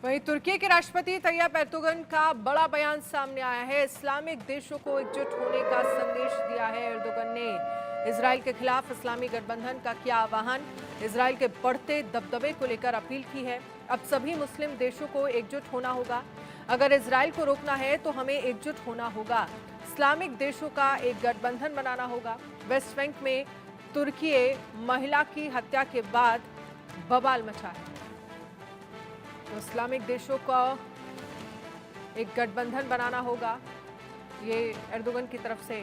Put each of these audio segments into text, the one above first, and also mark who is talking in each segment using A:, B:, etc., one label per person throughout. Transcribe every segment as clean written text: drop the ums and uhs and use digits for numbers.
A: वहीं तुर्की के राष्ट्रपति तैयब एर्दोगन का बड़ा बयान सामने आया है। इस्लामिक देशों को एकजुट होने का संदेश दिया है। एर्दोगन ने इजराइल के खिलाफ इस्लामी गठबंधन का किया आह्वान, इजराइल के बढ़ते दबदबे को लेकर अपील की है। अब सभी मुस्लिम देशों को एकजुट होना होगा। अगर इजराइल को रोकना है तो हमें एकजुट होना होगा। इस्लामिक देशों का एक गठबंधन बनाना होगा। वेस्ट बैंक में तुर्की महिला की हत्या के बाद बवाल मचा है। तो इस्लामिक देशों का एक गठबंधन बनाना होगा, ये एर्दोगन की तरफ से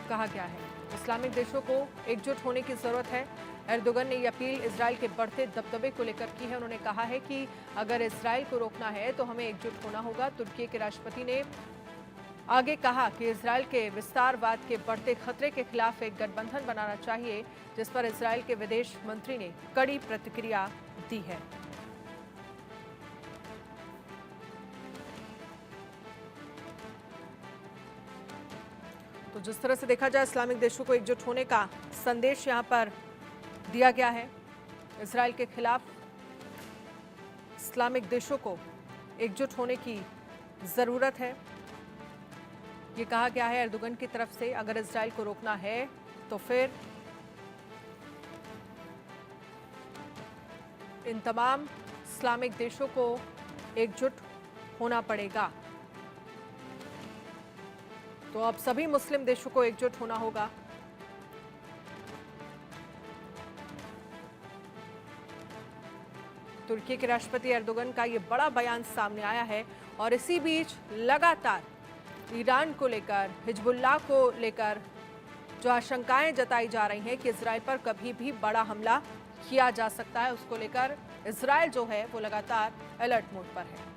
A: कहा गया है। इस्लामिक देशों को एकजुट होने की जरूरत है। एर्दोगन ने ये अपील इजराइल के बढ़ते दबदबे को लेकर की है। उन्होंने कहा है कि अगर इजराइल को रोकना है तो हमें एकजुट होना होगा। तुर्की के राष्ट्रपति ने आगे कहा कि इजराइल के विस्तारवाद के बढ़ते खतरे के खिलाफ एक गठबंधन बनाना चाहिए, जिस पर इजराइल के विदेश मंत्री ने कड़ी प्रतिक्रिया दी है। तो जिस तरह से देखा जाए, इस्लामिक देशों को एकजुट होने का संदेश यहां पर दिया गया है। इजराइल के खिलाफ इस्लामिक देशों को एकजुट होने की जरूरत है, ये कहा गया है एर्दोगन की तरफ से। अगर इजराइल को रोकना है तो फिर इन तमाम इस्लामिक देशों को एकजुट होना पड़ेगा। तो अब सभी मुस्लिम देशों को एकजुट होना होगा। तुर्की के राष्ट्रपति एर्दोगन का ये बड़ा बयान सामने आया है और इसी बीच लगातार ईरान को लेकर, हिजबुल्लाह को लेकर जो आशंकाएं जताई जा रही हैं कि इजराइल पर कभी भी बड़ा हमला किया जा सकता है, उसको लेकर इजराइल जो है वो लगातार अलर्ट मोड पर है।